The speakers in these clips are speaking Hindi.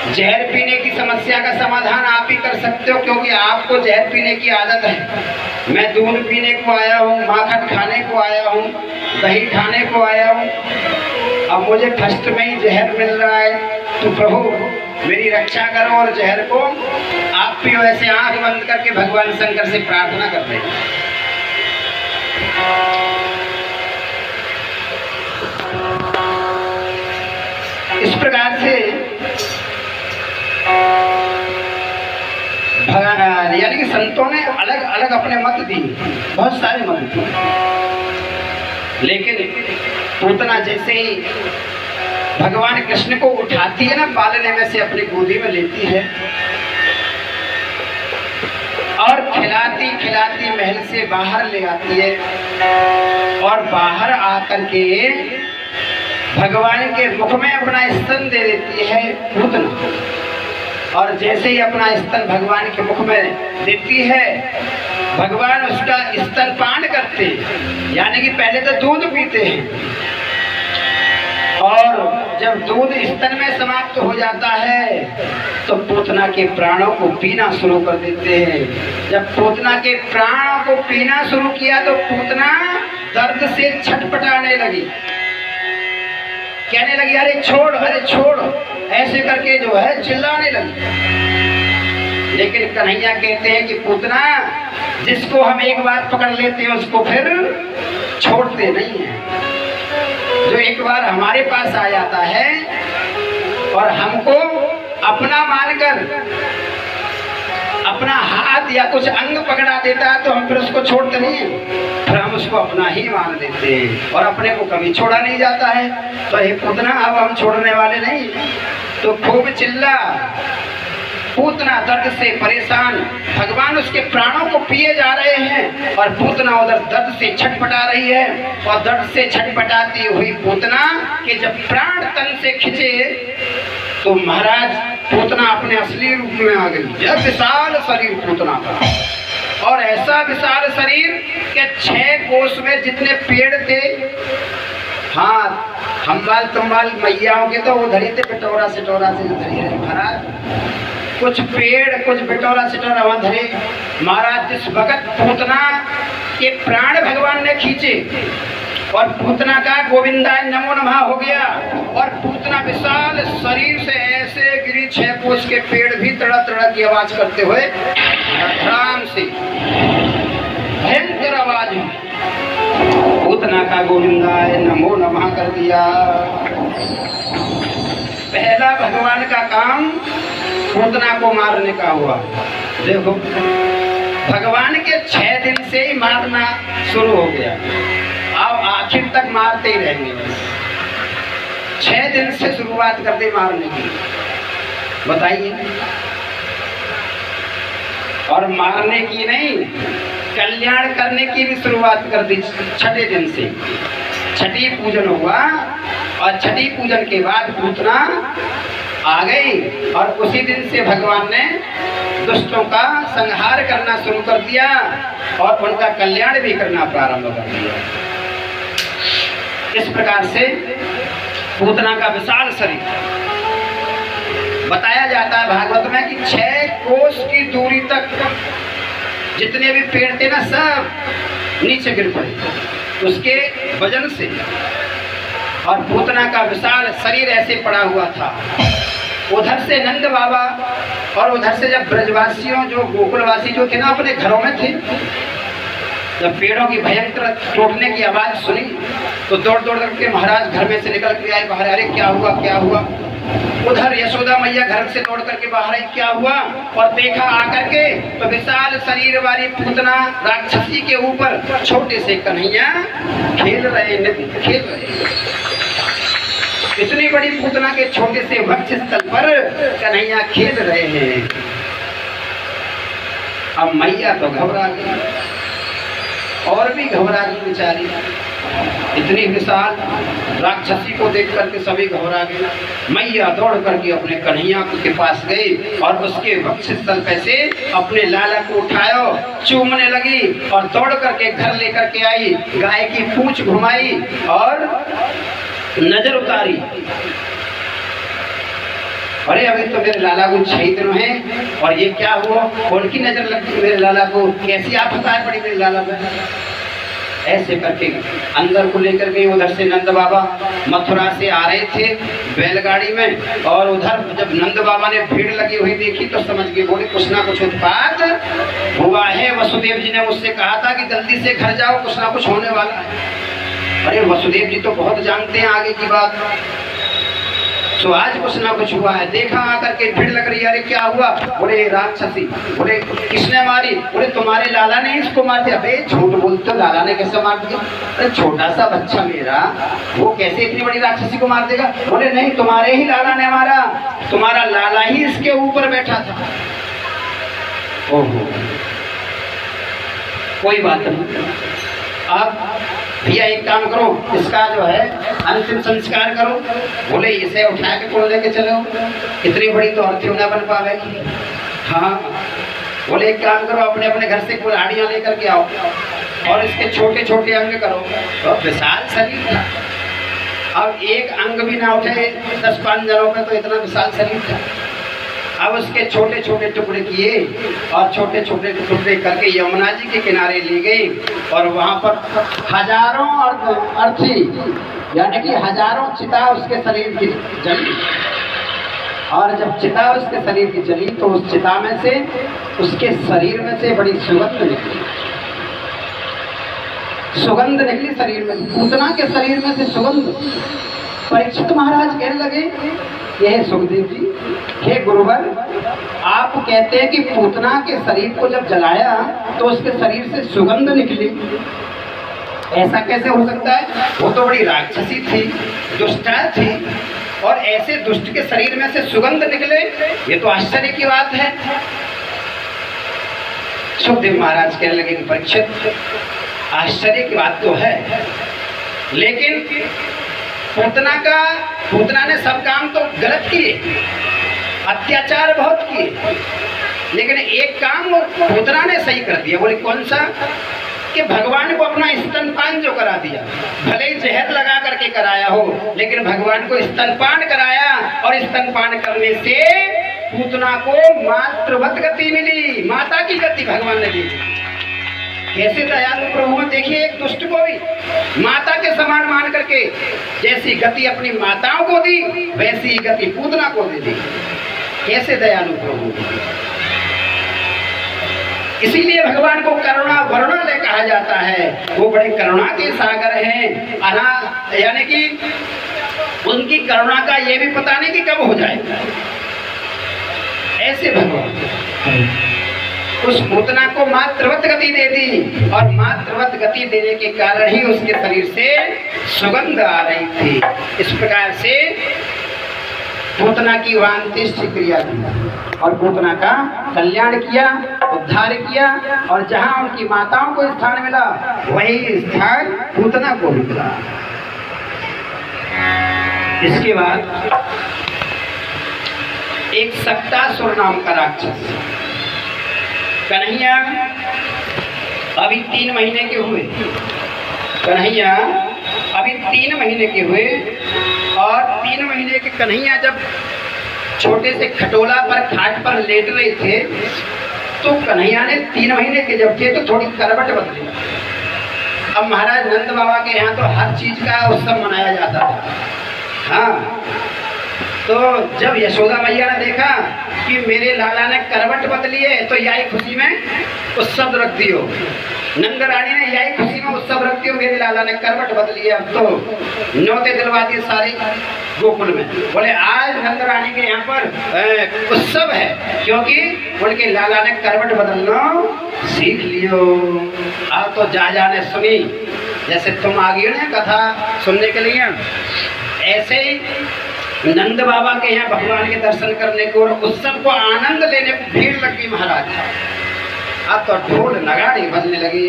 जहर पीने की समस्या का समाधान आप ही कर सकते हो, क्योंकि आपको जहर पीने की आदत है। मैं दूध पीने को आया हूँ, माखन खाने को आया हूँ, दही खाने को आया हूँ, अब मुझे फर्स्ट में ही जहर मिल रहा है, तो प्रभु मेरी रक्षा करो और जहर को आप पियो। ऐसे आंख बंद करके भगवान शंकर से प्रार्थना कर रहे हैं। इस प्रकार से यानी कि संतों ने अलग अलग अपने मत दिए, बहुत सारे मत दिए, लेकिन पूतना जैसे ही भगवान कृष्ण को उठाती है ना, पालने में से अपनी गोदी में लेती है और खिलाती खिलाती महल से बाहर ले आती है, और बाहर आकर के भगवान के मुख में अपना स्तन दे देती है पूतना। और जैसे ही अपना स्तन भगवान के मुख में देती है, भगवान उसका स्तनपान करते, यानी कि पहले तो दूध पीते हैं, और जब दूध स्तन में समाप्त हो जाता है तो पूतना के प्राणों को पीना शुरू कर देते हैं। जब पूतना के प्राणों को पीना शुरू किया तो पूतना दर्द से छटपटाने लगी, कहने लगी अरे छोड़, ऐसे करके जो है चिल्लाने लगी। लेकिन कन्हैया कहते हैं कि पूतना, जिसको हम एक बार पकड़ लेते हैं उसको फिर छोड़ते नहीं हैं। जो एक बार हमारे पास आ जाता है और हमको अपना मानकर अपना हाथ या कुछ अंग पकड़ा देता है तो हम फिर उसको छोड़ते नहीं हैं, फिर हम उसको अपना ही मान देते हैं और अपने को कभी छोड़ा नहीं जाता है। तो हे पूतना, अब हम छोड़ने वाले नहीं। तो खूब चिल्ला, पूतना दर्द से परेशान, भगवान उसके प्राणों को पिए जा रहे हैं और पूतना उधर दर्द से छटपटा रही है। और दर्द से छटपटाती हुई पूतना के जब प्राण तन से खिंचे तो महाराज पूतना अपने असली रूप में आ गई। यह विशाल शरीर पूतना का, और ऐसा विशाल शरीर के 6 कोस में जितने पेड़ थे, हाँ हम्बाल तुम्बाल मैयाओं के तो उधर ही थे, बिटोरा सिटोरा से उधर ही रहे महाराज। कुछ पेड़ कुछ बिटोरा सिटोरा वहां धरे महाराज। जिस वक्त पूतना के प्राण भगवान ने खींचे और पूतना का गोविंदाय नमो नमः हो गया, और पूतना विशाल शरीर से ऐसे गिरी 6 कोस के पेड़ भी तड़ा तड़ा की आवाज करते हुए आराम से भयंकर आवाज में पूतना का गोविंदाय नमो नमः कर दिया। पहला भगवान का काम पूतना को मारने का हुआ। देखो भगवान के 6 दिन से ही मारना शुरू हो गया, अब आखिर तक मारते ही रहेंगे। 6 दिन से शुरुआत कर दी मारने की, बताइए। और मारने की नहीं, कल्याण करने की भी शुरुआत कर दी 6ठे दिन से। छठी पूजन हुआ और छठी पूजन के बाद पूतना आ गई और उसी दिन से भगवान ने दुष्टों का संहार करना शुरू कर दिया और उनका कल्याण भी करना प्रारंभ कर दिया। इस प्रकार से पूतना का विशाल शरीर बताया जाता है भागवत में कि 6 कोस की दूरी तक जितने भी पेड़ थे ना सब नीचे गिर पड़े उसके वजन से, और पूतना का विशाल शरीर ऐसे पड़ा हुआ था। उधर से नंद बाबा और उधर से जब ब्रजवासियों जो गोकुलवासी जो थे ना अपने घरों में थे, जब पेड़ों की भयंकर टूटने की आवाज सुनी तो दौड़ दौड़ करके महाराज घर में से निकल के आए बाहर। अरे क्या हुआ क्या हुआ? उधर यशोदा मैया घर से दौड़ करके बाहर आई, क्या हुआ? और देखा आकर के तो विशाल शरीर वाली पूतना राक्षसी के ऊपर छोटे से कन्हैया खेल रहे, नृत्य खेल रहे। इतनी बड़ी पूतना के छोटे से वक्ष स्थल पर कन्हैया खेल रहे हैं। अब मैया तो घबरा गई और भी घबरा गई बेचारी। इतनी विशाल राक्षसी को देख करके सभी घबरा गए। मैया दौड़ करके अपने कन्हैया के पास गई और उसके वक्ष स्थल पे से अपने लाला को उठाया, चूमने लगी और दौड़ करके घर लेकर के आई। गाय की पूंछ घुमाई और नजर उतारी अरे अभी तो मेरे लाला को 6 दिन है और ये क्या हुआ, कौन की नजर लगती मेरे लाला को, कैसी आफत आ पड़ी मेरे लाला पर। ऐसे करके अंदर को लेकर गए। उधर से नंद बाबा मथुरा से आ रहे थे बैलगाड़ी में, और उधर जब नंद बाबा ने भीड़ लगी हुई देखी तो समझ गए, बोले कुछ ना कुछ उत्पात हुआ है। वसुदेव जी ने मुझसे कहा था कि जल्दी से घर जाओ, कुछ ना कुछ होने वाला है। अरे वसुदेव जी तो बहुत जानते हैं आगे की बात। तो आज कुछ ना कुछ हुआ है। देखा आकर के भीड़ लग रही है। अरे क्या हुआ, बोले राक्षसी। बोले किसने मारी, बोले तुम्हारे लाला ने इसको मार दिया। अबे झूठ बोलते हो, लाला ने कैसे मार दिया। अरे छोटा सा बच्चा मेरा, वो कैसे इतनी बड़ी राक्षसी को मार देगा। बोले नहीं, तुम्हारे ही लाला ने मारा, तुम्हारा लाला ही इसके ऊपर बैठा था। ओहो, कोई बात नहीं। अब भैया एक काम करो, इसका जो है अंतिम संस्कार करो। बोले इसे उठा के कौन लेके चलो, इतनी बड़ी तो अर्थी ना बन पाएगी। हाँ, बोले एक काम करो, अपने अपने घर से कुल्हाड़ियाँ लेकर के आओ और इसके छोटे छोटे अंग करो। तो विशाल शरीर था, अब एक अंग भी ना उठे 10-5 जनों में, तो इतना विशाल शरीर था। अब उसके छोटे छोटे टुकड़े किए और छोटे छोटे टुकड़े करके यमुना जी के किनारे ले गए, और वहाँ पर हजारों अर्थी यानी कि हजारों चिता उसके शरीर की जली। और जब चिता उसके शरीर की जली तो उस चिता में से, उसके शरीर में से बड़ी सुगंध निकली। सुगंध निकली शरीर में, पूतना के शरीर में से सुगंध। परीक्षित महाराज कहने लगे, यह सुखदेव जी, हे गुरुवर, आप कहते हैं कि पूतना के शरीर को जब जलाया तो उसके शरीर से सुगंध निकली, ऐसा कैसे हो सकता है। वो तो बड़ी राक्षसी थी, दुष्टा थी, और ऐसे दुष्ट के शरीर में से सुगंध निकले, ये तो आश्चर्य की बात है। सुखदेव महाराज कहने लगे कि परीक्षित, आश्चर्य की बात तो है, लेकिन पूतना ने सब काम तो गलत किए, अत्याचार बहुत किए, लेकिन एक काम वो पूतना ने सही कर दिया। बोले कौन सा, कि भगवान को अपना स्तनपान जो करा दिया। भले ही जहर लगा करके कराया हो, लेकिन भगवान को स्तनपान कराया, और स्तनपान करने से पूतना को मातृवत गति मिली, माता की गति भगवान ने दी। कैसे दयालु प्रभु, देखिए एक दुष्ट को भी माता के समान मान करके जैसी गति अपनी माताओं को दी, वैसी ही गति पूतना को दे दी। कैसे दयालु प्रभु। इसीलिए भगवान को करुणा वरुणालय कहा जाता है। वो बड़े करुणा के सागर हैं, यानी कि उनकी करुणा का ये भी पता नहीं कि कब हो जाए। ऐसे भगवान उस पूतना को मातृवत गति दे दी, और मातृवत गति देने के कारण ही उसके शरीर से सुगंध आ रही थी। इस प्रकार से पूतना की अंत्येष्टि क्रिया की और पूतना का कल्याण किया, उद्धार किया, और जहां उनकी माताओं को स्थान मिला वही स्थान पूतना को मिला। इसके बाद एक सक्तासुर नाम का राक्षस, कन्हैया अभी 3 महीने के हुए, कन्हैया अभी 3 महीने के हुए, और 3 महीने के कन्हैया जब छोटे से खटोला पर खाट पर लेट रहे थे, तो कन्हैया ने 3 महीने के जब थे तो थोड़ी करवट बदली। अब महाराज नंद बाबा के यहाँ तो हर चीज का उत्सव मनाया जाता था। हाँ, तो जब यशोदा मैया ने देखा कि मेरे लाला ने करवट बदली है, तो यही खुशी में उत्सव रख दियो। नंद रानी ने यही खुशी में उत्सव रख दियो, मेरे लाला ने करवट बदली है। अब तो न्योते दिलवा दिए सारे गोकुल में। बोले आज नंद रानी के यहाँ पर उत्सव है, क्योंकि उनके लाला ने करवट बदलना सीख लियो। अब तो जा ने सुनी, जैसे तुम आ गई ना कथा सुनने के लिए, ऐसे ही नंद बाबा के यहाँ भगवान के दर्शन करने को और उत्सव को आनंद लेने को भीड़ लगी महाराज। अब तो ढोल नगाड़े बजने लगी।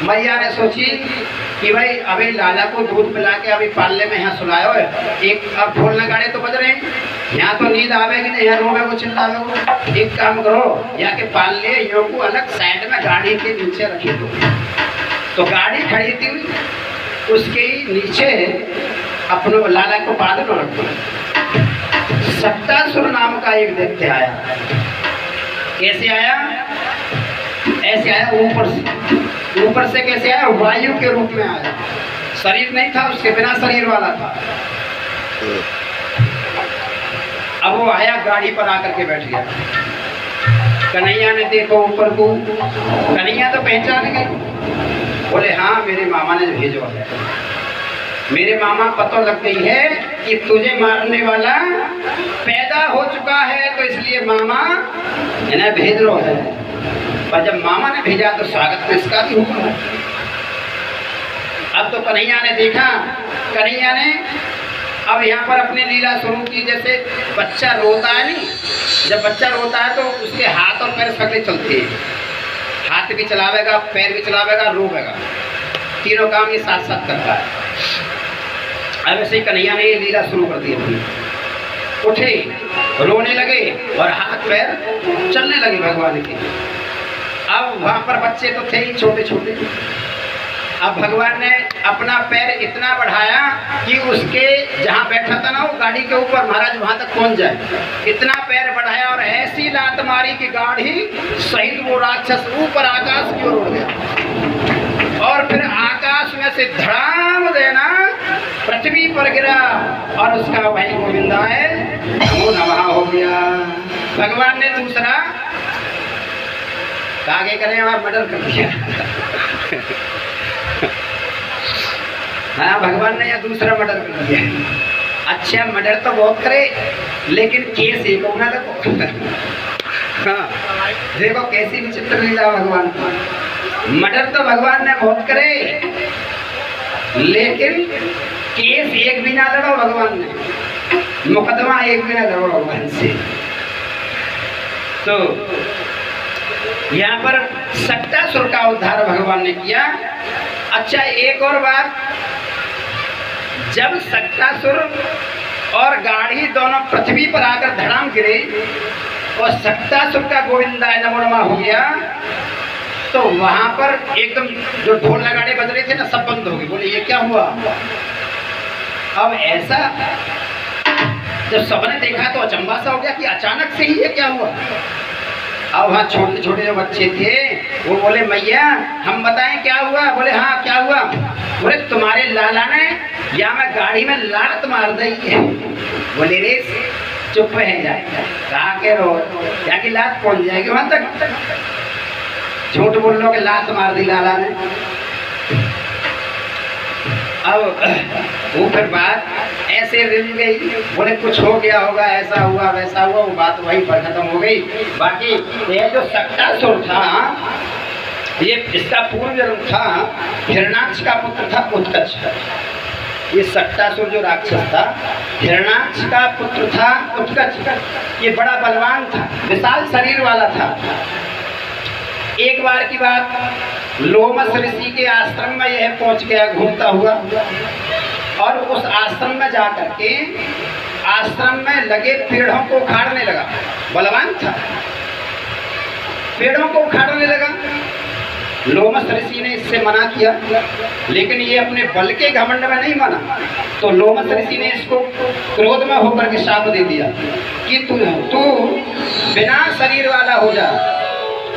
मैया ने सोची कि भाई अभी लाला को दूध पिला के अभी पालने में यहाँ सुलायो है, एक अब ढोल नगाड़े तो बज रहे हैं, यहाँ तो नींद आवेगी नहीं, यहाँ रोवे को चिल्लावे। एक काम करो, यहाँ के पाल लिए यो को अलग साइड में गाड़ी के नीचे रखे दो। तो गाड़ी खड़ी थी, उसके नीचे अपने लाला को पाल लो रखो। सट्टासुर नाम का एक दैत्य आया। कैसे आया? ऐसे आया ऊपर से कैसे आया? वायु के रूप में आया। शरीर नहीं था उसके, बिना शरीर वाला था। अब वो आया, गाड़ी पर आकर के बैठ गया। कन्हैया ने देखो ऊपर को, कन्हैया तो पहचान गए। बोले हाँ मेरे मामा ने भेजो है, मेरे मामा पता लग गई है कि तुझे मारने वाला पैदा हो चुका है, तो इसलिए मामा इन्हें भेज रो है। और जब मामा ने भेजा तो स्वागत तो इसका भी हुआ। अब तो कन्हैया ने देखा, कन्हैया ने अब यहाँ पर अपनी लीला शुरू की। जैसे बच्चा रोता है नहीं, जब बच्चा रोता है तो उसके हाथ और पैर सगले चलते हैं, हाथ भी चलावेगा, पैर भी चलावेगा, रोवेगा, तीनों काम ये साथ साथ करता है। अब ऐसे ही कन्हैया ने ये लीला शुरू कर दी अपनी। उठे, रोने लगे और हाथ पैर चलने लगे भगवान के। अब वहाँ पर बच्चे तो थे ही छोटे छोटे। अब भगवान ने अपना पैर इतना बढ़ाया कि उसके जहाँ बैठा था ना वो गाड़ी के ऊपर, महाराज वहाँ तक पहुँच जाए, इतना पैर बढ़ाया और ऐसी लात मारी कि गाड़ी सहित वो राक्षस ऊपर आकाश की ओर उड़ गया। और फिर आकाश में से धड़ाम देना पृथ्वी पर गिरा और उसका वही गोविंदा है नमो नमः हो गया। भगवान ने दूसरा आगे करें और मर्डर कर दिया। हाँ, भगवान ने यह दूसरा मर्डर कर दिया। अच्छा, मर्डर तो बहुत करे लेकिन केस एक होना देखो। हाँ, देखो कैसी विचित्र लीला भगवान की। मर्डर तो भगवान ने बहुत करे लेकिन केस एक भी ना लड़ो भगवान ने, मुकदमा एक भी ना लड़ो भगवान से। तो यहाँ पर सट्टासुर का उद्धार भगवान ने किया। अच्छा, एक और बात, जब सट्टासुर और गाड़ी दोनों पृथ्वी पर आकर धड़ाम गिरे और सट्टासुर का गोविंदा नमो नमः हो गया, तो वहां पर एकदम जो ढोल नगाड़े बज रहे थे ना, सब बंद हो गए। बोले ये क्या हुआ? अब ऐसा जब सबने देखा तो अचंभा सा हो गया कि अचानक से ही ये क्या हुआ। अब वहाँ छोटे छोटे जो बच्चे थे वो बोले मैया हम बताएं क्या हुआ? बोले हाँ क्या हुआ? बोले तुम्हारे लाला ने या मैं गाड़ी में लात मार दी है। बोले रे चुप है जाए, कहा के रो या कि लात पहुंच जाएगी वहां तक। झूठ बोल लो कि लात मार दी लाला ने। अब वो फिर बात ऐसे रिल गई। बोले कुछ हो गया होगा, ऐसा हुआ वैसा हुआ, वो बात वहीं पर खत्म हो गई। बाकी ये जो सट्टासुर था, ये इसका पूर्व जन्म था हिरण्याक्ष का पुत्र था उत्कच। ये सट्टासुर जो राक्षस था हिरण्याक्ष का पुत्र था उत्कच। ये बड़ा बलवान था, विशाल शरीर वाला था। एक बार की बात, लोमस ऋषि के आश्रम में यह पहुंच गया घूमता हुआ और उस आश्रम में जाकर के आश्रम में लगे पेड़ों को उखाड़ने लगा। बलवान था, पेड़ों को उखाड़ने लगा। लोमस ऋषि ने इससे मना किया, लेकिन ये अपने बल के घमंड में नहीं माना। तो लोमस ऋषि ने इसको क्रोध में होकर के शाप दे दिया कि तू बिना शरीर वाला हो जा,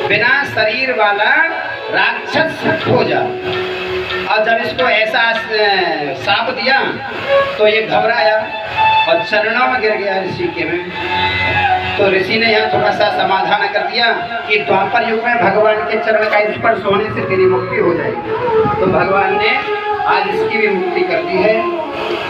बिना शरीर वाला राक्षस हो जा। और जब इसको ऐसा शाप दिया तो ये घबराया और चरणों में गिर गया ऋषि के में। तो ऋषि ने यहाँ थोड़ा सा समाधान कर दिया कि द्वापर युग में भगवान के चरण का स्पर्श होने से तेरी मुक्ति हो जाएगी। तो भगवान ने आज इसकी भी मुक्ति कर दी है।